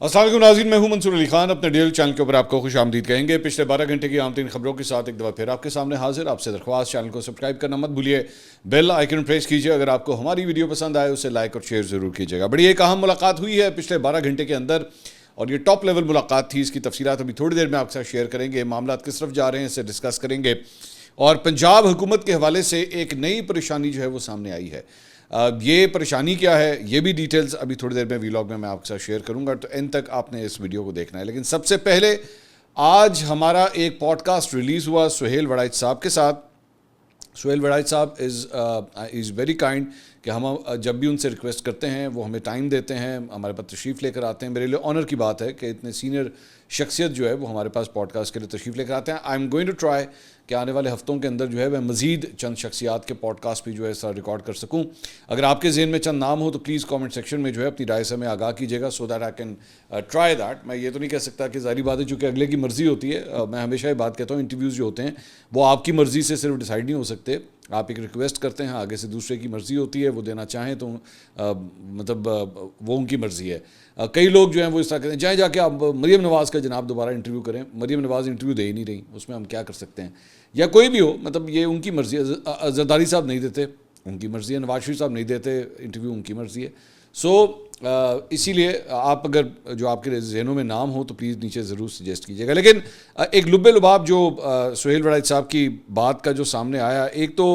السلام علیکم ناظرین، میں ہوں منصور علی خان. اپنے ڈیل چینل کے اوپر آپ کو خوش آمدید کہیں گے. پچھلے 12 گھنٹے کی عام ترین خبروں کے ساتھ ایک دفعہ پھر آپ کے سامنے حاضر. آپ سے درخواست، چینل کو سبسکرائب کرنا مت بھولیے، بیل آئیکن پریس کیجیے. اگر آپ کو ہماری ویڈیو پسند آئے اسے لائک اور شیئر ضرور کیجیے گا. بڑی ایک اہم ملاقات ہوئی ہے پچھلے 12 گھنٹے کے اندر، اور یہ ٹاپ لیول ملاقات تھی. اس کی تفصیلات ابھی تھوڑی دیر میں آپ کے ساتھ شیئر کریں گے. معاملات کس طرف جا رہے ہیں اسے ڈسکس کریں گے، اور پنجاب حکومت کے حوالے سے ایک نئی پریشانی جو ہے وہ سامنے آئی ہے. یہ پریشانی کیا ہے، یہ بھی ڈیٹیلز ابھی تھوڑی دیر میں ویلاگ میں آپ کے ساتھ شیئر کروں گا، تو اینڈ تک آپ نے اس ویڈیو کو دیکھنا ہے. لیکن سب سے پہلے آج ہمارا ایک پوڈ کاسٹ ریلیز ہوا سہیل وڑائچ صاحب کے ساتھ. سہیل وڑائچ صاحب از ویری کائنڈ کہ ہم جب بھی ان سے ریکویسٹ کرتے ہیں وہ ہمیں ٹائم دیتے ہیں، ہمارے پاس تشریف لے کر آتے ہیں. میرے لیے آنر کی بات ہے کہ اتنے سینئر شخصیت جو ہے وہ ہمارے پاس پوڈ کاسٹ کے لیے تشریف لے کر آتے ہیں. I am going to try کہ آنے والے ہفتوں کے اندر جو ہے میں مزید چند شخصیات کے پوڈ کاسٹ بھی جو ہے اس طرح ریکارڈ کر سکوں. اگر آپ کے ذہن میں چند نام ہو تو پلیز کامنٹ سیکشن میں جو ہے اپنی رائے سے ہمیں آگاہ کیجیے گا، so that I can try that. میں یہ تو نہیں کہہ سکتا کہ ظاہری بات ہے چونکہ اگلے کی مرضی ہوتی ہے. میں ہمیشہ یہ بات کہتا ہوں انٹرویوز جو ہوتے ہیں وہ آپ کی مرضی سے صرف ڈیسائیڈ نہیں ہو سکتے. آپ ایک ریکویسٹ کرتے ہیں، آگے سے دوسرے کی مرضی ہوتی ہے، وہ دینا چاہیں تو مطلب وہ ان کی مرضی ہے. کئی لوگ جو ہیں وہ اس طرح کہتے ہیں جائیں جا کے آپ مریم نواز کا جناب دوبارہ انٹرویو کریں. مریم نواز انٹرویو دے ہی نہیں رہی، اس میں ہم کیا کر سکتے ہیں؟ یا کوئی بھی ہو، مطلب یہ ان کی مرضی ہے. زرداری صاحب نہیں دیتے، ان کی مرضی ہے. نواز شریف صاحب نہیں دیتے انٹرویو، ان کی مرضی ہے. سو اسی لیے آپ اگر جو آپ کے ذہنوں میں نام ہو تو پلیز نیچے ضرور سجیسٹ کیجیے گا. لیکن ایک لب لباب جو سہیل وڑائچ صاحب کی بات کا جو سامنے آیا، ایک تو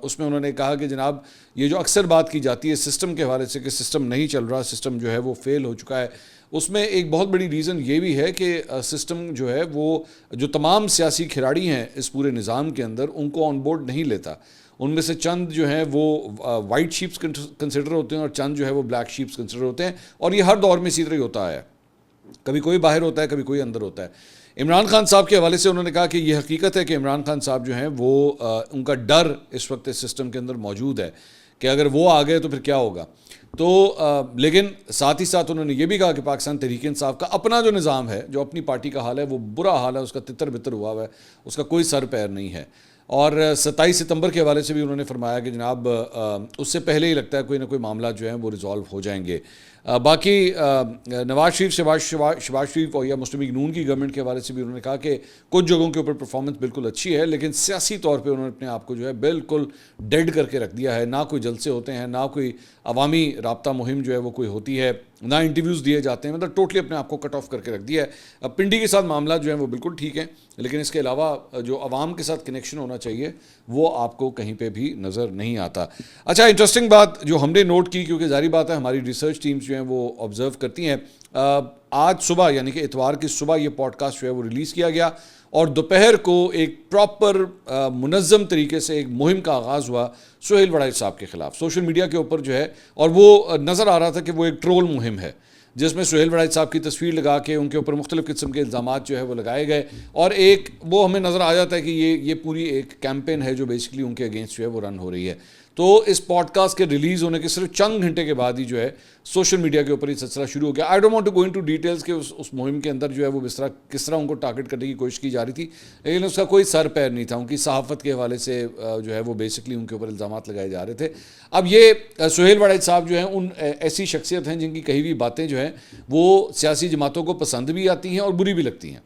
اس میں انہوں نے کہا کہ جناب یہ جو اکثر بات کی جاتی ہے سسٹم کے حوالے سے کہ سسٹم نہیں چل رہا، سسٹم جو ہے وہ فیل ہو چکا ہے، اس میں ایک بہت بڑی ریزن یہ بھی ہے کہ سسٹم جو ہے وہ جو تمام سیاسی کھلاڑی ہیں اس پورے نظام کے اندر ان کو آن بورڈ نہیں لیتا. ان میں سے چند جو ہیں وہ وائٹ شیپس کنسیڈر ہوتے ہیں اور چند جو ہے وہ بلیک شیپس کنسیڈر ہوتے ہیں. اور یہ ہر دور میں اسی طرح ہی ہوتا ہے، کبھی کوئی باہر ہوتا ہے، کبھی کوئی اندر ہوتا ہے. عمران خان صاحب کے حوالے سے انہوں نے کہا کہ یہ حقیقت ہے کہ عمران خان صاحب جو ہیں وہ ان کا ڈر اس وقت اس سسٹم کے اندر موجود ہے کہ اگر وہ آ گئے تو پھر کیا ہوگا. تو لیکن ساتھ ہی ساتھ انہوں نے یہ بھی کہا کہ پاکستان تحریک انصاف کا اپنا جو نظام ہے، جو اپنی پارٹی کا حال ہے وہ برا حال ہے، اس کا تتر بتر ہوا ہوا ہے، اس کا کوئی سر پیر نہیں ہے. اور 27 ستمبر کے حوالے سے بھی انہوں نے فرمایا کہ جناب اس سے پہلے ہی لگتا ہے کوئی نہ کوئی معاملات جو ہیں وہ ریزالو ہو جائیں گے. باقی نواز شریف، شہباز شریف اور یا مسلم لیگ نون کی گورنمنٹ کے حوالے سے بھی انہوں نے کہا کہ کچھ جگہوں کے اوپر پرفارمنس بالکل اچھی ہے، لیکن سیاسی طور پہ انہوں نے اپنے آپ کو جو ہے بالکل ڈیڈ کر کے رکھ دیا ہے. نہ کوئی جلسے ہوتے ہیں، نہ کوئی عوامی رابطہ مہم جو ہے وہ کوئی ہوتی ہے، نہ انٹرویوز دیے جاتے ہیں. مطلب ٹوٹلی اپنے آپ کو کٹ آف کر کے رکھ دیا ہے. پنڈی کے ساتھ معاملات جو ہیں وہ بالکل ٹھیک ہیں، لیکن اس کے علاوہ جو عوام کے ساتھ کنیکشن ہونا چاہیے وہ آپ کو کہیں پہ بھی نظر نہیں آتا. اچھا، انٹرسٹنگ بات جو ہم نے نوٹ کی، کیونکہ ظاہری بات ہے ہماری ریسرچ ٹیمز جو ہیں وہ آبزرو کرتی ہیں، آج صبح یعنی کہ اتوار کی صبح یہ پوڈ کاسٹ جو ہے وہ ریلیز کیا گیا، اور دوپہر کو ایک پراپر منظم طریقے سے ایک مہم کا آغاز ہوا سہیل وڑائچ صاحب کے خلاف سوشل میڈیا کے اوپر جو ہے. اور وہ نظر آ رہا تھا کہ وہ ایک ٹرول مہم ہے جس میں سہیل وڑائچ صاحب کی تصویر لگا کے ان کے اوپر مختلف قسم کے الزامات جو ہے وہ لگائے گئے، اور ایک وہ ہمیں نظر آ جاتا ہے کہ یہ پوری ایک کیمپین ہے جو بیسکلی ان کے اگینسٹ جو ہے وہ رن ہو رہی ہے. تو اس پوڈ کاسٹ کے ریلیز ہونے کے صرف چند گھنٹے کے بعد ہی جو ہے سوشل میڈیا کے اوپر یہ سلسلہ شروع ہو گیا. I don't want to go into details کہ اس مہم کے اندر جو ہے وہ کس طرح ان کو ٹارگٹ کرنے کی کوشش کی جا رہی تھی، لیکن اس کا کوئی سر پیر نہیں تھا. ان کی صحافت کے حوالے سے جو ہے وہ بیسکلی ان کے اوپر الزامات لگائے جا رہے تھے. اب یہ سہیل وڑائچ صاحب جو ہیں ان ایسی شخصیت ہیں جن کی کہی ہوئی باتیں جو ہیں وہ سیاسی جماعتوں کو پسند بھی آتی ہیں اور بری بھی لگتی ہیں.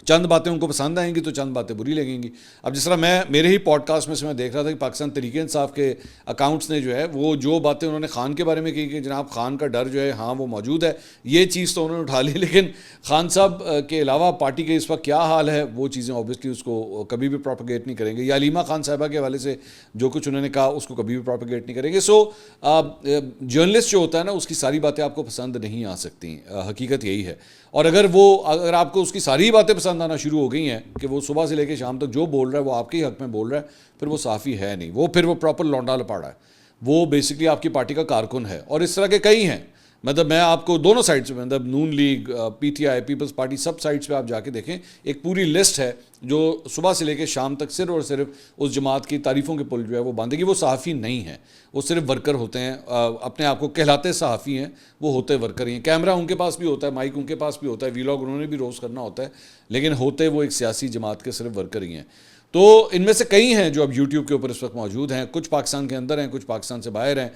چند باتیں ان کو پسند آئیں گی تو چند باتیں بری لگیں گی. اب جس طرح میرے ہی پوڈ کاسٹ میں سے میں دیکھ رہا تھا کہ پاکستان تحریک انصاف کے اکاؤنٹس نے جو ہے وہ جو باتیں انہوں نے خان کے بارے میں کی کہ جناب خان کا ڈر جو ہے ہاں وہ موجود ہے، یہ چیز تو انہوں نے اٹھا لی، لیکن خان صاحب کے علاوہ پارٹی کے اس وقت کیا حال ہے وہ چیزیں اوبیسلی اس کو کبھی بھی پروپیگیٹ نہیں کریں گے. یا علیمہ خان صاحبہ کے حوالے سے جو کچھ انہوں نے کہا اس کو کبھی بھی پروپیگیٹ نہیں کریں گے. سو جرنلسٹ جو ہوتا ہے نا اس کی ساری باتیں آپ کو پسند نہیں آ سکتی، حقیقت یہی ہے. اور اگر آپ کو اس کی ساری باتیں پسند آنا شروع ہو گئی ہیں کہ وہ صبح سے لے کے شام تک جو بول رہا ہے وہ آپ کے ہی حق میں بول رہا ہے، پھر وہ صحافی ہے نہیں، وہ پھر وہ پراپر لونڈا لپاڑا ہے، وہ بیسکلی آپ کی پارٹی کا کارکن ہے. اور اس طرح کے کئی ہیں. مطلب میں آپ کو دونوں سائڈس پہ، مطلب Noon League, P T I, Peoples Party, سب سائڈس پہ آپ جا کے دیکھیں ایک پوری لسٹ ہے جو صبح سے لے کے شام تک صرف اور صرف اس جماعت کی تعریفوں کے پل جو ہے وہ باندھے گی. وہ صحافی نہیں ہیں، وہ صرف ورکر ہوتے ہیں. اپنے آپ کو کہلاتے صحافی ہیں، وہ ہوتے ورکر ہی ہیں. کیمرہ ان کے پاس بھی ہوتا ہے، مائک ان کے پاس بھی ہوتا ہے، ویلاگ انہوں نے بھی روز کرنا ہوتا ہے، لیکن ہوتے وہ ایک سیاسی جماعت کے صرف ورکر ہی ہیں. تو ان میں سے کئی ہیں جو اب یوٹیوب کے اوپر اس وقت موجود ہیں، کچھ پاکستان کے اندر ہیں، کچھ پاکستان سے باہر ہیں.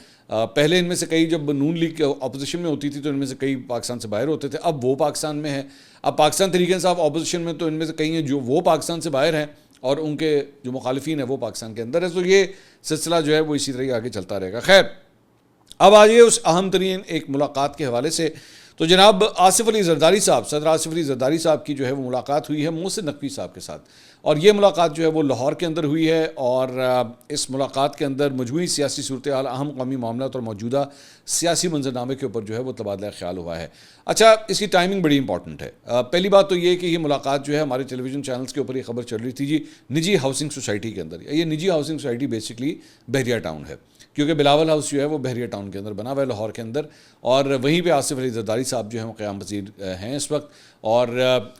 پہلے ان میں سے کئی جب نون لیگ اپوزیشن میں ہوتی تھی تو ان میں سے کئی پاکستان سے باہر ہوتے تھے، اب وہ پاکستان میں ہیں. اب پاکستان تحریک انصاف اپوزیشن میں تو ان میں سے کئی ہیں جو وہ پاکستان سے باہر ہیں اور ان کے جو مخالفین ہیں وہ پاکستان کے اندر ہے. تو یہ سلسلہ جو ہے وہ اسی طرح آگے چلتا رہے گا. خیر، اب آئیے اس اہم ترین ایک ملاقات کے حوالے سے. تو جناب آصف علی زرداری صاحب، صدر آصف علی زرداری صاحب کی جو ہے وہ ملاقات ہوئی ہے محسن نقوی صاحب کے ساتھ، اور یہ ملاقات جو ہے وہ لاہور کے اندر ہوئی ہے. اور اس ملاقات کے اندر مجموعی سیاسی صورتحال، اہم قومی معاملات اور موجودہ سیاسی منظرنامے کے اوپر جو ہے وہ تبادلہ خیال ہوا ہے. اچھا، اس کی ٹائمنگ بڑی امپورٹنٹ ہے. پہلی بات تو یہ کہ یہ ملاقات جو ہے ہمارے ٹیلی ویژن چینلز کے اوپر یہ خبر چل رہی تھی جی نجی ہاؤسنگ سوسائٹی کے اندر. یہ نجی ہاؤسنگ سوسائٹی بیسکلی بحریہ ٹاؤن ہے، کیونکہ بلاول ہاؤس جو ہے وہ بحریہ ٹاؤن کے اندر بنا ہوا ہے لاہور کے اندر، اور وہیں پہ آصف علی زرداری صاحب جو ہیں وہ قیام پذیر ہیں اس وقت، اور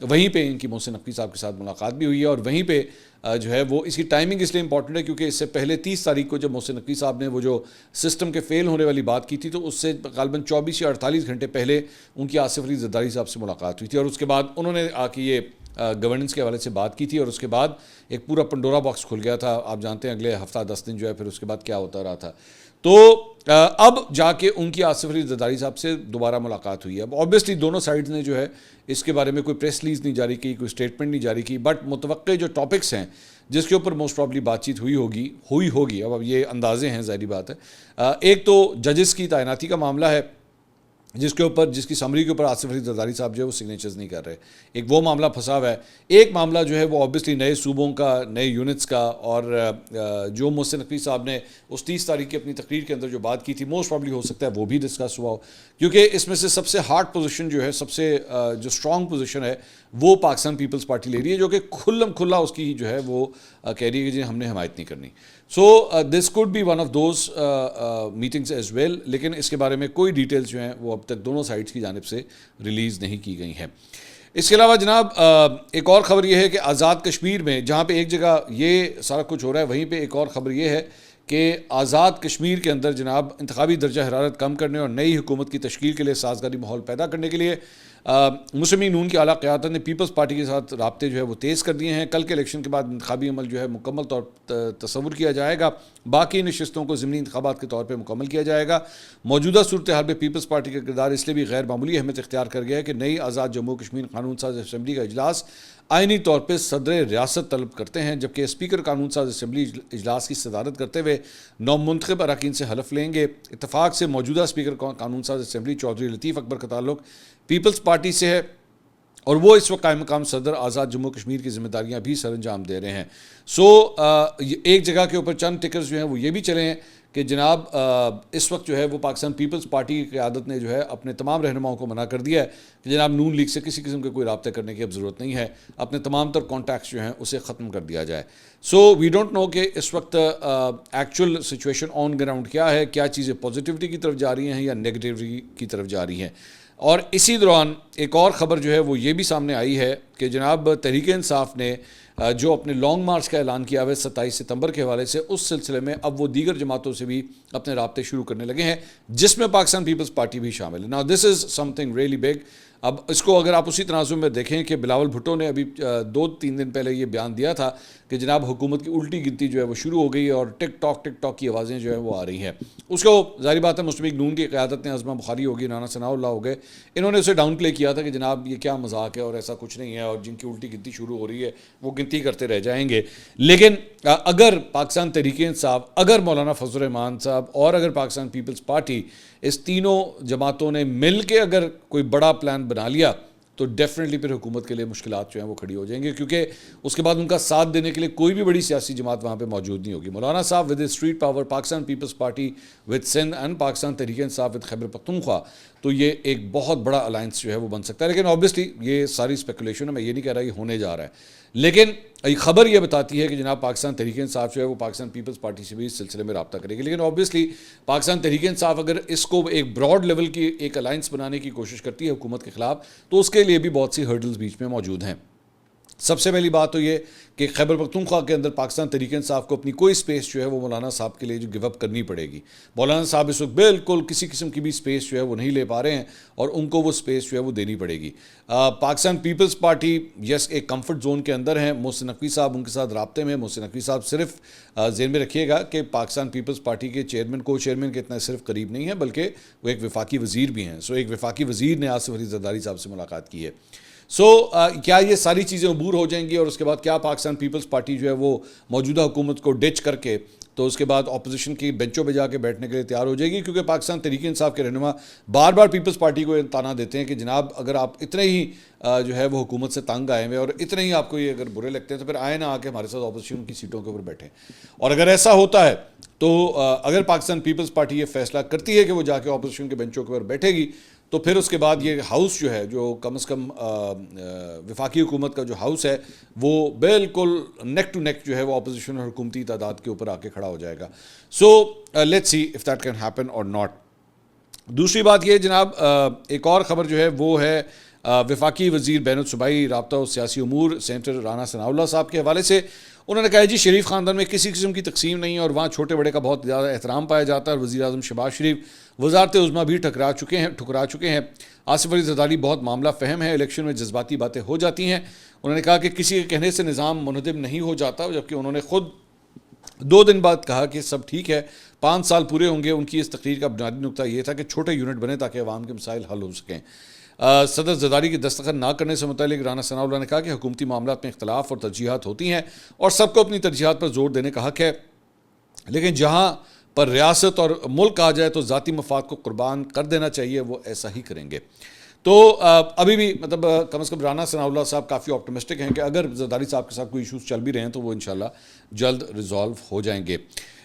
وہیں پہ ان کی محسن نقوی صاحب کے ساتھ ملاقات بھی ہوئی ہے. اور وہیں پہ جو ہے وہ اس کی ٹائمنگ اس لیے امپورٹنٹ ہے کیونکہ اس سے پہلے 30 تاریخ کو جب محسن نقوی صاحب نے وہ جو سسٹم کے فیل ہونے والی بات کی تھی تو اس سے غالباً 24 یا 48 گھنٹے پہلے ان کی آصف علی زرداری صاحب سے ملاقات ہوئی تھی، اور اس کے بعد انہوں نے آ کے یہ گورننس کے حوالے سے بات کی تھی، اور اس کے بعد ایک پورا پنڈورا باکس کھل گیا تھا. آپ جانتے ہیں اگلے ہفتہ 10 دن جو ہے پھر اس کے بعد کیا ہوتا رہا تھا. تو اب جا کے ان کی آصف علی زرداری صاحب سے دوبارہ ملاقات ہوئی ہے. اب آبویسلی دونوں سائڈز نے جو ہے اس کے بارے میں کوئی پریس ریلیز نہیں جاری کی، کوئی اسٹیٹمنٹ نہیں جاری کی، بٹ متوقع جو ٹاپکس ہیں جس کے اوپر موسٹ پرابلی بات چیت ہوئی ہوگی اب یہ اندازے ہیں، ظاہری بات ہے. ایک تو ججز کی تعیناتی کا معاملہ ہے جس کی سمری کے اوپر آصف علی زرداری صاحب جو ہے وہ سگنیچرز نہیں کر رہے. ایک وہ معاملہ پھنسا ہوا ہے. ایک معاملہ جو ہے وہ آبویسلی نئے صوبوں کا، نئے یونٹس کا، اور جو محسن نقوی صاحب نے اس 30 تاریخ کی اپنی تقریر کے اندر جو بات کی تھی موسٹ پرابلی ہو سکتا ہے وہ بھی ڈسکس ہوا ہو، کیونکہ اس میں سے سب سے ہارڈ پوزیشن جو ہے، سب سے جو اسٹرانگ پوزیشن ہے وہ پاکستان پیپلز پارٹی لے رہی ہے، جو کہ کھلا اس کی جو ہے وہ کہہ رہی ہے کہ جی ہم نے حمایت نہیں کرنی. So this could be one of those meetings as well, لیکن اس کے بارے میں کوئی ڈیٹیلز جو ہیں وہ اب تک دونوں سائڈز کی جانب سے ریلیز نہیں کی گئی ہیں. اس کے علاوہ جناب ایک اور خبر یہ ہے کہ آزاد کشمیر میں جہاں پہ ایک جگہ یہ سارا کچھ ہو رہا ہے، وہیں پہ ایک اور خبر یہ ہے کہ آزاد کشمیر کے اندر جناب انتخابی درجہ حرارت کم کرنے اور نئی حکومت کی تشکیل کے لیے سازگاری ماحول پیدا کرنے کے لیے مسلم لیگ نون کی اعلیٰ قیادت نے پیپلز پارٹی کے ساتھ رابطے جو ہے وہ تیز کر دیے ہیں. کل کے الیکشن کے بعد انتخابی عمل جو ہے مکمل طور پر تصور کیا جائے گا، باقی نشستوں کو ضمنی انتخابات کے طور پہ مکمل کیا جائے گا. موجودہ صورتحال میں پیپلز پارٹی کا کردار اس لیے بھی غیر معمولی اہمیت اختیار کر گیا ہے کہ نئی آزاد جموں کشمیر قانون ساز اسمبلی کا اجلاس آئینی طور پہ صدر ریاست طلب کرتے ہیں، جبکہ اسپیکر قانون ساز اسمبلی اجلاس کی صدارت کرتے ہوئے نومنتخب اراکین سے حلف لیں گے. اتفاق سے موجودہ اسپیکر قانون ساز اسمبلی چودھری لطیف اکبر کا تعلق پیپلز پارٹی سے ہے، اور وہ اس وقت قائم مقام صدر آزاد جموں کشمیر کی ذمہ داریاں بھی سر انجام دے رہے ہیں. سو ایک جگہ کے اوپر چند ٹکرز جو ہیں وہ یہ بھی چلے ہیں کہ جناب اس وقت جو ہے وہ پاکستان پیپلز پارٹی کی قیادت نے جو ہے اپنے تمام رہنماؤں کو منع کر دیا ہے کہ جناب نون لیگ سے کسی قسم کے کوئی رابطے کرنے کی اب ضرورت نہیں ہے، اپنے تمام تر کانٹیکٹس جو ہیں اسے ختم کر دیا جائے. سو وی ڈونٹ نو کہ اس وقت ایکچوئل سچویشن آن گراؤنڈ کیا ہے، کیا چیزیں پازیٹیوٹی کی طرف جا رہی ہیں یا نیگیٹیوٹی کی طرف جا رہی ہیں. اور اسی دوران ایک اور خبر جو ہے وہ یہ بھی سامنے آئی ہے کہ جناب تحریک انصاف نے جو اپنے لانگ مارچ کا اعلان کیا ہوا ہے 27 ستمبر کے حوالے سے، اس سلسلے میں اب وہ دیگر جماعتوں سے بھی اپنے رابطے شروع کرنے لگے ہیں، جس میں پاکستان پیپلز پارٹی بھی شامل ہے. Now this is some thing really big. اب اس کو اگر آپ اسی تناظر میں دیکھیں کہ بلاول بھٹو نے ابھی 2-3 دن پہلے یہ بیان دیا تھا کہ جناب حکومت کی الٹی گنتی جو ہے وہ شروع ہو گئی ہے اور ٹک ٹاک کی آوازیں جو ہیں وہ آ رہی ہیں. اس کو ظاہری بات ہے مسلم لیگ نون کی قیادت نے عظمہ بخاری ہوگی، رانا ثناء اللہ ہو گئے، انہوں نے اسے ڈاؤن پلے کیا تھا کہ جناب یہ کیا مذاق ہے اور ایسا کچھ نہیں ہے، اور جن کی الٹی گنتی شروع ہو رہی ہے وہ گنتی کرتے رہ جائیں گے. لیکن اگر پاکستان تحریک انصاف، اگر مولانا فضل الرحمان صاحب اور اگر پاکستان پیپلز پارٹی، اس تینوں جماعتوں نے مل کے اگر کوئی بڑا پلان بنا لیا تو ڈیفینیٹلی پھر حکومت کے لیے مشکلات جو ہیں وہ کھڑی ہو جائیں گے، کیونکہ اس کے بعد ان کا ساتھ دینے کے لیے کوئی بھی بڑی سیاسی جماعت وہاں پہ موجود نہیں ہوگی. مولانا صاحب with street power, Pakistan Peoples Party with Sindh and Pakistan Tehreek Insaf with Khyber Pakhtunkhwa, تو یہ ایک بہت بڑا الائنس جو ہے وہ بن سکتا ہے. لیکن آبویسلی یہ ساری اسپیکولیشن ہے، میں یہ نہیں کہہ رہا یہ ہونے جا رہا ہے، لیکن خبر یہ بتاتی ہے کہ جناب پاکستان تحریک انصاف جو ہے وہ پاکستان پیپلز پارٹی سے بھی اس سلسلے میں رابطہ کرے گی. لیکن آبویسلی پاکستان تحریک انصاف اگر اس کو ایک براڈ لیول کی ایک الائنس بنانے کی کوشش کرتی ہے حکومت کے خلاف، تو اس کے لیے بھی بہت سی ہرڈلز بیچ میں موجود ہیں. سب سے پہلی بات تو یہ کہ خیبر پختونخوا کے اندر پاکستان تحریک انصاف کو اپنی کوئی سپیس جو ہے وہ مولانا صاحب کے لیے جو گیو اپ کرنی پڑے گی. مولانا صاحب اس وقت بالکل کسی قسم کی بھی سپیس جو ہے وہ نہیں لے پا رہے ہیں اور ان کو وہ سپیس جو ہے وہ دینی پڑے گی. پاکستان پیپلز پارٹی یس ایک کمفرٹ زون کے اندر ہیں. محسن نقوی صاحب ان کے ساتھ رابطے میں. محسن نقوی صاحب صرف ذہن میں رکھیے گا کہ پاکستان پیپلز پارٹی کے چیئرمین کو چیئرمین کے اتنا صرف قریب نہیں ہے بلکہ وہ ایک وفاقی وزیر بھی ہیں. سو ایک وفاقی وزیر نے آصف علی زرداری صاحب سے ملاقات کی ہے. کیا یہ ساری چیزیں عبور ہو جائیں گی اور اس کے بعد کیا پاکستان پیپلز پارٹی جو ہے وہ موجودہ حکومت کو ڈچ کر کے تو اس کے بعد اپوزیشن کی بینچوں پہ جا کے بیٹھنے کے لیے تیار ہو جائے گی؟ کیونکہ پاکستان تحریک انصاف کے رہنما بار بار پیپلز پارٹی کو تانا دیتے ہیں کہ جناب اگر آپ اتنے ہی جو ہے وہ حکومت سے تنگ آئے ہوئے اور اتنے ہی آپ کو یہ اگر برے لگتے ہیں تو پھر آئے نہ آ کے ہمارے ساتھ اپوزیشن کی سیٹوں کے اوپر بیٹھیں. اور اگر ایسا ہوتا ہے تو اگر پاکستان پیپلز پارٹی یہ فیصلہ کرتی ہے کہ وہ جا کے اپوزیشن کے بینچوں کے اوپر بیٹھے گی تو پھر اس کے بعد یہ ہاؤس جو ہے جو کم از کم وفاقی حکومت کا جو ہاؤس ہے وہ بالکل نیک ٹو نیک جو ہے وہ اپوزیشن اور حکومتی تعداد کے اوپر آ کے کھڑا ہو جائے گا. So let's see if that can happen اور ناٹ. دوسری بات یہ جناب ایک اور خبر جو ہے وہ ہے وفاقی وزیر بین الصوبائی رابطہ و سیاسی امور سینیٹر رانا ثناء اللہ صاحب کے حوالے سے. انہوں نے کہا جی شریف خاندان میں کسی قسم کی تقسیم نہیں ہے اور وہاں چھوٹے بڑے کا بہت زیادہ احترام پایا جاتا ہے. اور وزیر اعظم شہباز شریف وزارت عظمیٰ بھی ٹھکرا چکے ہیں. آصف علی زرداری بہت معاملہ فہم ہے. الیکشن میں جذباتی باتیں ہو جاتی ہیں. انہوں نے کہا کہ کسی کے کہنے سے نظام منہدم نہیں ہو جاتا جبکہ انہوں نے خود 2 دن بعد کہا کہ سب ٹھیک ہے 5 سال پورے ہوں گے. ان کی اس تقریر کا بنیادی نقطہ یہ تھا کہ چھوٹے یونٹ بنے تاکہ عوام کے مسائل حل ہو سکیں. صدر زرداری کی دستخط نہ کرنے سے متعلق رانا ثناء اللہ نے کہا کہ حکومتی معاملات میں اختلاف اور ترجیحات ہوتی ہیں اور سب کو اپنی ترجیحات پر زور دینے کا حق ہے لیکن جہاں پر ریاست اور ملک آ جائے تو ذاتی مفاد کو قربان کر دینا چاہیے. وہ ایسا ہی کریں گے. تو ابھی بھی مطلب کم از کم رانا ثناء اللہ صاحب کافی آپٹمسٹک ہیں کہ اگر زرداری صاحب کے ساتھ کوئی ایشوز چل بھی رہے ہیں تو وہ انشاءاللہ جلد ریزالو ہو جائیں گے.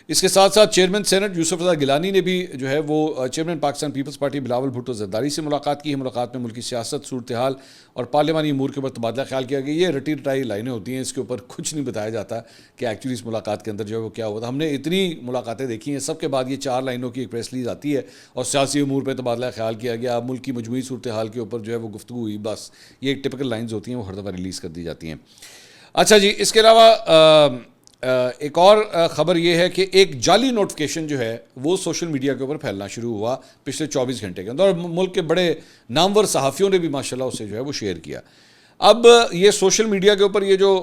اس کے ساتھ ساتھ چیئرمین سینٹ یوسف رضا گیلانی نے بھی جو ہے وہ chairman Pakistan Peoples Party Bilawal Bhutto Zardari سے ملاقات کی ہے. ملاقات میں ملکی سیاست صورتحال اور پارلیمانی امور کے اوپر تبادلہ خیال کیا گیا. یہ رٹی رٹائی لائنیں ہوتی ہیں. اس کے اوپر کچھ نہیں بتایا جاتا کہ ایکچولی اس ملاقات کے اندر جو ہے وہ کیا ہوا تھا. ہم نے اتنی ملاقاتیں دیکھی ہیں سب کے بعد یہ 4 لائنوں کی ایک پریس ریلیز آتی ہے اور سیاسی امور پہ تبادلہ خیال کیا گیا. ملک کی مجموعی صورتحال کے اوپر جو ہے وہ گفتگو ہوئی. بس یہ ایک ٹپکل لائنز ہوتی ہیں وہ ہر دفعہ ریلیز کر دی جاتی ہیں. اچھا جی اس کے علاوہ ایک اور خبر یہ ہے کہ ایک جعلی نوٹیفیکیشن جو ہے وہ سوشل میڈیا کے اوپر پھیلنا شروع ہوا پچھلے 24 گھنٹے کے اندر اور ملک کے بڑے نامور صحافیوں نے بھی ماشاءاللہ اسے جو ہے وہ شیئر کیا. اب یہ سوشل میڈیا کے اوپر یہ جو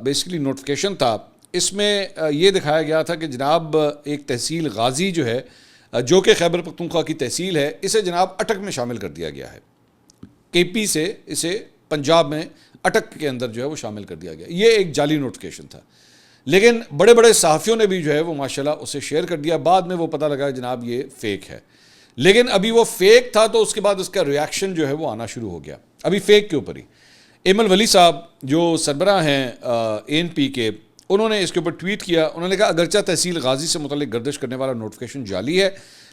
بیسیکلی نوٹیفیکیشن تھا اس میں یہ دکھایا گیا تھا کہ جناب ایک تحصیل غازی جو ہے جو کہ خیبر پختونخوا کی تحصیل ہے اسے جناب اٹک میں شامل کر دیا گیا ہے. کے پی سے اسے پنجاب میں اٹک کے اندر جو ہے وہ شامل کر دیا گیا. یہ ایک جعلی نوٹیفیکیشن تھا لیکن بڑے بڑے صحافیوں نے بھی جو ہے وہ ماشاءاللہ اسے شیئر کر دیا. بعد میں وہ پتہ لگا جناب یہ فیک ہے. لیکن ابھی وہ فیک تھا تو اس کے بعد اس کا ریاکشن جو ہے وہ آنا شروع ہو گیا ابھی فیک کے اوپر ہی. ایمل ولی صاحب جو سربراہ ہیں ANP کے انہوں نے اس کے اوپر ٹویٹ کیا. انہوں نے کہا اگرچہ تحصیل غازی سے متعلق گردش کرنے والا نوٹیفیکیشن جعلی ہے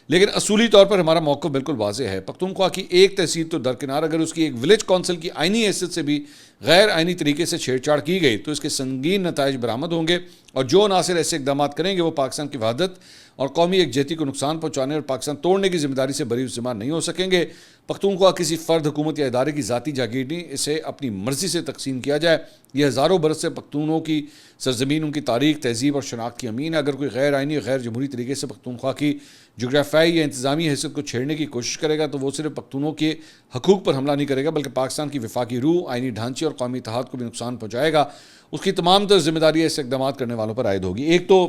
لیکن اصولی طور پر ہمارا موقف بالکل واضح ہے. پختونخوا کی ایک تحصیل تو درکنار اگر اس کی ایک ولیج کونسل کی آئینی حیثیت سے بھی غیر آئینی طریقے سے چھیڑ چھاڑ کی گئی تو اس کے سنگین نتائج برآمد ہوں گے اور جو عناصر ایسے اقدامات کریں گے وہ پاکستان کی وحدت اور قومی یکجہتی کو نقصان پہنچانے اور پاکستان توڑنے کی ذمہ داری سے بری ذمہ نہیں ہو سکیں گے. پختونخوا کسی فرد حکومت یا ادارے کی ذاتی جاگیر نہیں. اسے اپنی مرضی سے تقسیم کیا جائے. یہ ہزاروں برس سے پختونوں کی سرزمین ان کی تاریخ تہذیب اور شناخت کی امین ہے. اگر کوئی غیر آئینی اور غیر جمہوری طریقے سے پختونخوا کی جغرافیائی یا انتظامی حیثیت کو چھیڑنے کی کوشش کرے گا تو وہ صرف پختونوں کے حقوق پر حملہ نہیں کرے گا بلکہ پاکستان کی وفاقی روح آئینی ڈھانچے اور قومی اتحاد کو بھی نقصان پہنچائے گا. اس کی تمام تر ذمہ داری ایسے اقدامات کرنے والوں پر عائد ہوگی. ایک تو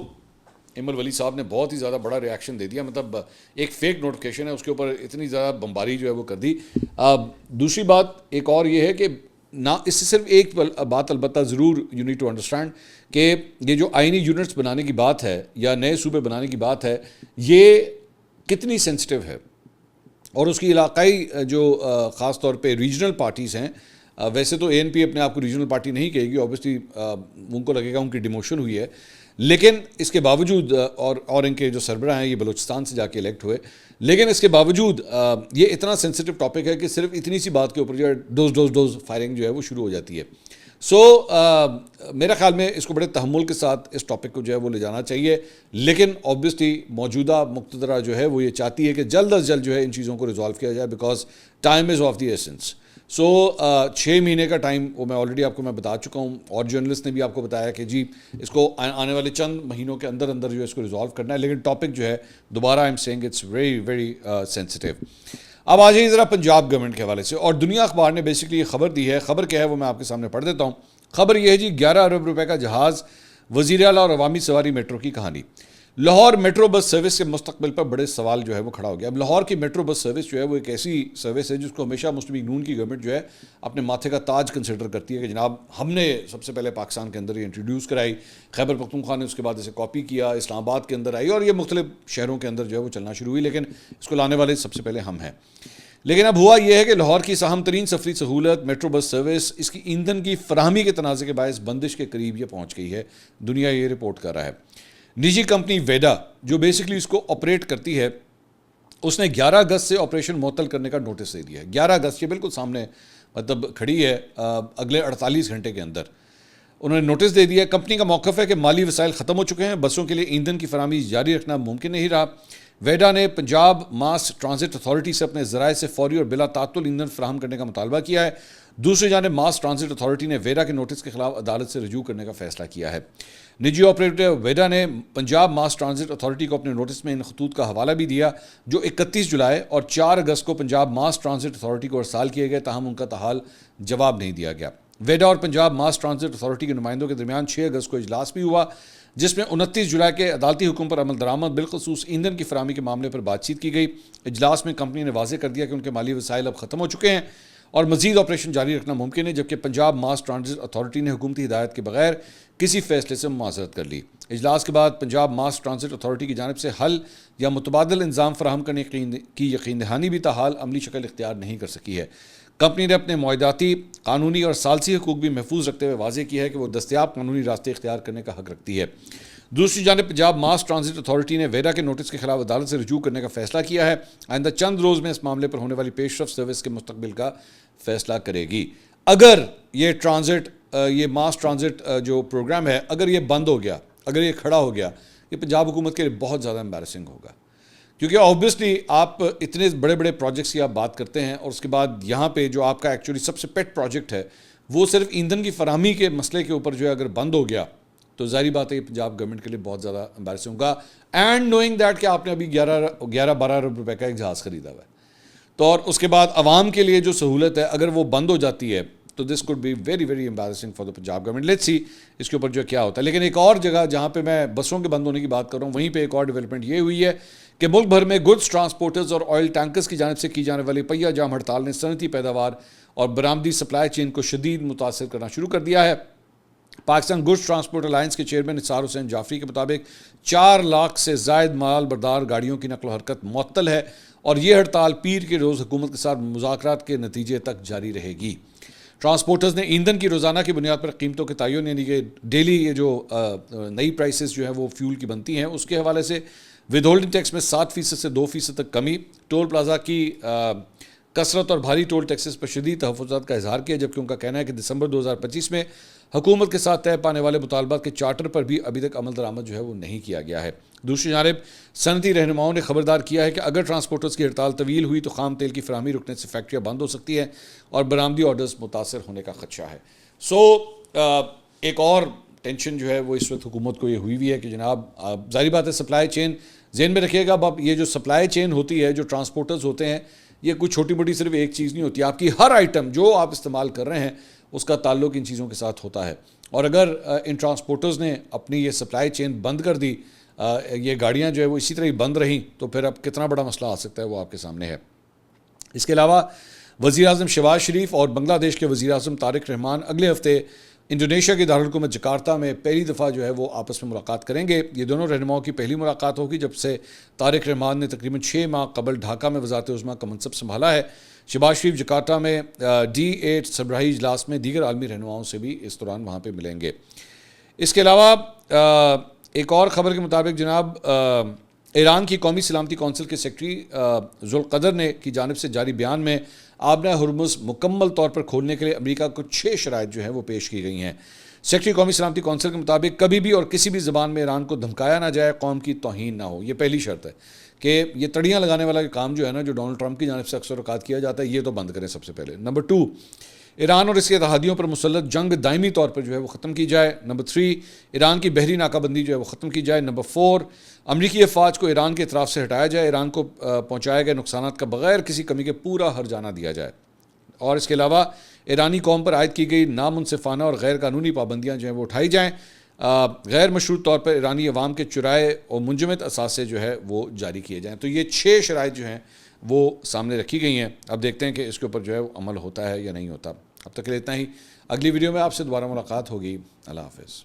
ایمل ولی صاحب نے بہت ہی زیادہ بڑا ریاکشن دے دیا. مطلب ایک فیک نوٹیفیکیشن ہے اس کے اوپر اتنی زیادہ بمباری جو ہے وہ کر دی. دوسری بات ایک اور یہ ہے کہ نہ اس سے صرف ایک بات البتہ ضرور یو نیڈ ٹو انڈرسٹینڈ کہ یہ جو آئینی یونٹس بنانے کی بات ہے یا نئے صوبے بنانے کی بات ہے یہ کتنی سینسٹیو ہے اور اس کی علاقائی جو خاص طور پہ ریجنل پارٹیز ہیں. ویسے تو ANP اپنے آپ کو ریجنل پارٹی نہیں کہے گی اوبیسلی ان کو لگے گا ان کی ڈیموشن ہوئی ہے لیکن اس کے باوجود اور ان کے جو سربراہ ہیں یہ بلوچستان سے جا کے الیکٹ ہوئے لیکن اس کے باوجود یہ اتنا سینسٹیو ٹاپک ہے کہ صرف اتنی سی بات کے اوپر جو ہے ڈوز فائرنگ جو ہے وہ شروع ہو جاتی ہے. سو میرا خیال میں اس کو بڑے تحمل کے ساتھ اس ٹاپک کو جو ہے وہ لے جانا چاہیے، لیکن آبویسلی موجودہ مقتدرہ جو ہے وہ یہ چاہتی ہے کہ جلد از جلد جو ہے ان چیزوں کو ریزالو کیا جائے، because time is of the essence. So 6 مہینے کا ٹائم وہ میں آلریڈی آپ کو میں بتا چکا ہوں، اور جرنلسٹ نے بھی آپ کو بتایا کہ جی اس کو آنے والے چند مہینوں کے اندر اندر جو ہے اس کو ریزالو کرنا ہے، لیکن ٹاپک جو ہے دوبارہ I am seeing it's very very sensitive. اب آ جائیے ذرا پنجاب گورنمنٹ کے حوالے سے، اور دنیا اخبار نے بیسکلی یہ خبر دی ہے. خبر کیا ہے وہ میں آپ کے سامنے پڑھ دیتا ہوں. خبر یہ ہے جی 11 ارب روپے کا جہاز، وزیر اعلیٰ اور عوامی سواری میٹرو کی کہانی. لاہور میٹرو بس سروس کے مستقبل پر بڑے سوال جو ہے وہ کھڑا ہو گیا. اب لاہور کی میٹرو بس سروس جو ہے وہ ایک ایسی سروس ہے جس کو ہمیشہ مسلم لیگ نون کی گورنمنٹ جو ہے اپنے ماتھے کا تاج کنسیڈر کرتی ہے کہ جناب ہم نے سب سے پہلے پاکستان کے اندر یہ انٹروڈیوس کرائی، خیبر پختونخوا نے اس کے بعد اسے کاپی کیا، اسلام آباد کے اندر آئی اور یہ مختلف شہروں کے اندر جو ہے وہ چلنا شروع ہوئی، لیکن اس کو لانے والے سب سے پہلے ہم ہیں. لیکن اب ہوا یہ ہے کہ لاہور کی اہم ترین سفری سہولت میٹرو بس سروس، اس کی ایندھن کی فراہمی کے تنازع کے باعث بندش کے قریب یہ پہنچ گئی ہے. دنیا یہ رپورٹ کر رہا ہے. نجی کمپنی ویڈا جو بیسکلی اس کو آپریٹ کرتی ہے، اس نے 11 اگست سے آپریشن معطل کرنے کا نوٹس دے دیا ہے. 11 اگست یہ بالکل سامنے مطلب کھڑی ہے، اگلے 48 گھنٹے کے اندر انہوں نے نوٹس دے دیا. کمپنی کا موقف ہے کہ مالی وسائل ختم ہو چکے ہیں، بسوں کے لیے ایندھن کی فراہمی جاری رکھنا ممکن نہیں رہا. ویڈا نے پنجاب ماس ٹرانزٹ اتھارٹی سے اپنے ذرائع سے فوری اور بلا تعطل ایندھن فراہم کرنے کا مطالبہ کیا ہے. دوسری جانب ماس ٹرانزٹ اتھارٹی نے ویڈا کے نوٹس کے خلاف عدالت سے رجوع کرنے کا فیصلہ کیا ہے. نجی آپریٹر ویڈا نے پنجاب ماس ٹرانزٹ اتھارٹی کو اپنے نوٹس میں ان خطوط کا حوالہ بھی دیا جو 31 جولائی اور 4 اگست کو پنجاب ماس ٹرانزٹ اتھارٹی کو ارسال کیے گئے، تاہم ان کا تاحال جواب نہیں دیا گیا. ویڈا اور پنجاب ماس ٹرانزٹ اتھارٹی کے نمائندوں کے درمیان 6 اگست کو اجلاس بھی ہوا، جس میں 29 جولائی کے عدالتی حکم پر عمل درآمد بالخصوص ایندھن کی فراہمی کے معاملے پر بات چیت کی گئی. اجلاس میں کمپنی نے واضح کر دیا کہ ان کے مالی وسائل اب ختم ہو چکے ہیں اور مزید آپریشن جاری رکھنا ممکن ہے، جبکہ پنجاب ماس ٹرانزٹ اتھارٹی نے حکومتی ہدایت کے بغیر کسی فیصلے سے معذرت کر لی. اجلاس کے بعد پنجاب ماس ٹرانزٹ اتھارٹی کی جانب سے حل یا متبادل انضام فراہم کرنے کی یقین دہانی بھی تاحال عملی شکل اختیار نہیں کر سکی ہے. کمپنی نے اپنے معاہداتی، قانونی اور ثالثی حقوق بھی محفوظ رکھتے ہوئے واضح کیا ہے کہ وہ دستیاب قانونی راستے اختیار کرنے کا حق رکھتی ہے. دوسری جانب پنجاب ماس ٹرانزٹ اتھارٹی نے ویڈا کے نوٹس کے خلاف عدالت سے رجوع کرنے کا فیصلہ کیا ہے. آئندہ چند روز میں اس معاملے پر ہونے والی پیش رفت سروس کے مستقبل کا فیصلہ کرے گی. اگر یہ ماس ٹرانزٹ جو پروگرام ہے اگر یہ بند ہو گیا، اگر یہ کھڑا ہو گیا، یہ پنجاب حکومت کے لیے بہت زیادہ امبیرسنگ ہوگا، کیونکہ آبویسلی آپ اتنے بڑے بڑے پروجیکٹس کی آپ بات کرتے ہیں اور اس کے بعد یہاں پہ جو آپ کا ایکچولی سب سے پیٹ پروجیکٹ ہے وہ صرف ایندھن کی فراہمی کے مسئلے کے اوپر جو ہے اگر بند ہو گیا تو ظاہری بات ہے یہ پنجاب گورنمنٹ کے لیے بہت زیادہ امبیرسنگ ہوگا. اینڈ نوئنگ دیٹ کہ آپ نے ابھی 11-12 ارب روپے کا ایک جہاز خریدا ہوا ہے، تو اور اس کے بعد عوام کے لیے جو سہولت ہے اگر وہ بند ہو جاتی ہے تو this could be very very embarrassing for the Punjab government. Let's see اس کے اوپر جو کیا ہوتا ہے. لیکن ایک اور جگہ جہاں پہ میں بسوں کے بند ہونے کی بات کر رہا ہوں، وہیں پہ ایک اور ڈیولپمنٹ یہ ہوئی ہے کہ ملک بھر میں گڈس ٹرانسپورٹرز اور آئل ٹینکرز کی جانب سے کی جانے والی پہیہ جام ہڑتال نے صنعتی پیداوار اور برآمدی سپلائی چین کو شدید متاثر کرنا شروع کر دیا ہے. پاکستان گڈس ٹرانسپورٹ الائنس کے چیئرمین نثار حسین جعفری کے مطابق 4 لاکھ سے زائد مال بردار گاڑیوں کی نقل و حرکت معطل ہے اور یہ ہڑتال پیر کے روز حکومت کے ساتھ مذاکرات کے نتیجے تک جاری رہے گی. ٹرانسپورٹرز نے ایندھن کی روزانہ کی بنیاد پر قیمتوں کے تعین یعنی کہ ڈیلی یہ جو نئی پرائسز جو ہے وہ فیول کی بنتی ہیں اس کے حوالے سے ود ہولڈنگ ٹیکس میں 7% سے 2% تک کمی، ٹول پلازا کی کثرت اور بھاری ٹول ٹیکسز پر شدید تحفظات کا اظہار کیا، جبکہ ان کا کہنا ہے کہ دسمبر 2025 میں حکومت کے ساتھ طے پانے والے مطالبات کے چارٹر پر بھی ابھی تک عمل درآمد جو ہے وہ نہیں کیا گیا ہے. دوسری جانب صنعتی رہنماؤں نے خبردار کیا ہے کہ اگر ٹرانسپورٹرز کی ہڑتال طویل ہوئی تو خام تیل کی فراہمی رکنے سے فیکٹریاں بند ہو سکتی ہیں اور برآمدی آرڈرز متاثر ہونے کا خدشہ ہے. ایک اور ٹینشن جو ہے وہ اس وقت حکومت کو یہ ہوئی ہے کہ جناب ظاہری بات ہے سپلائی چین ذہن میں رکھیے گا. اب یہ جو سپلائی چین ہوتی ہے، جو ٹرانسپورٹرز ہوتے ہیں، یہ کوئی چھوٹی موٹی صرف ایک چیز نہیں ہوتی. آپ کی ہر آئٹم جو آپ استعمال کر رہے ہیں اس کا تعلق ان چیزوں کے ساتھ ہوتا ہے، اور اگر ان ٹرانسپورٹرز نے اپنی یہ سپلائی چین بند کر دی، یہ گاڑیاں جو ہے وہ اسی طرح ہی بند رہیں، تو پھر اب کتنا بڑا مسئلہ آ سکتا ہے وہ آپ کے سامنے ہے. اس کے علاوہ وزیر اعظم شہباز شریف اور بنگلہ دیش کے وزیر اعظم طارق رحمان اگلے ہفتے انڈونیشیا کی دارالحکومت جکارتا میں پہلی دفعہ جو ہے وہ آپس میں ملاقات کریں گے. یہ دونوں رہنماؤں کی پہلی ملاقات ہوگی جب سے طارق رحمان نے تقریباً 6 ماہ قبل ڈھاکہ میں وزارت عظمیٰ کا منصب سنبھالا ہے. شہباز شریف جکارتا میں D8 سربراہی اجلاس میں دیگر عالمی رہنماؤں سے بھی اس دوران وہاں پہ ملیں گے. اس کے علاوہ ایک اور خبر کے مطابق جناب ایران کی قومی سلامتی کونسل کے سیکرٹری ذوالقدر نے کی جانب سے جاری بیان میں آبنہ ہرمز مکمل طور پر کھولنے کے لیے امریکہ کو 6 شرائط جو ہیں وہ پیش کی گئی ہیں۔ سیکرٹری قومی سلامتی کونسل کے مطابق کبھی بھی اور کسی بھی زبان میں ایران کو دھمکایا نہ جائے، قوم کی توہین نہ ہو۔ یہ پہلی شرط ہے کہ یہ تڑیاں لگانے والا کام جو ہے نا، جو ڈونلڈ ٹرمپ کی جانب سے اکثر اوقات کیا جاتا ہے، یہ تو بند کریں سب سے پہلے۔ نمبر 2، ایران اور اس کے اتحادیوں پر مسلط جنگ دائمی طور پر جو ہے وہ ختم کی جائے۔ نمبر 3، ایران کی بحری ناکہ بندی جو ہے وہ ختم کی جائے۔ نمبر 4، امریکی افواج کو ایران کے اطراف سے ہٹایا جائے، ایران کو پہنچائے گئے نقصانات کا بغیر کسی کمی کے پورا ہرجانہ دیا جائے، اور اس کے علاوہ ایرانی قوم پر عائد کی گئی نامنصفانہ اور غیر قانونی پابندیاں جو ہیں وہ اٹھائی جائیں، غیر مشروط طور پر ایرانی عوام کے چرائے اور منجمد اثاثے جو ہے وہ جاری کیے جائیں۔ تو یہ 6 شرائط جو ہیں وہ سامنے رکھی گئی ہیں۔ اب دیکھتے ہیں کہ اس کے اوپر جو ہے عمل ہوتا ہے یا نہیں ہوتا۔ اب تک کے لیے اتنا ہی، اگلی ویڈیو میں آپ سے دوبارہ ملاقات ہوگی۔ اللہ حافظ۔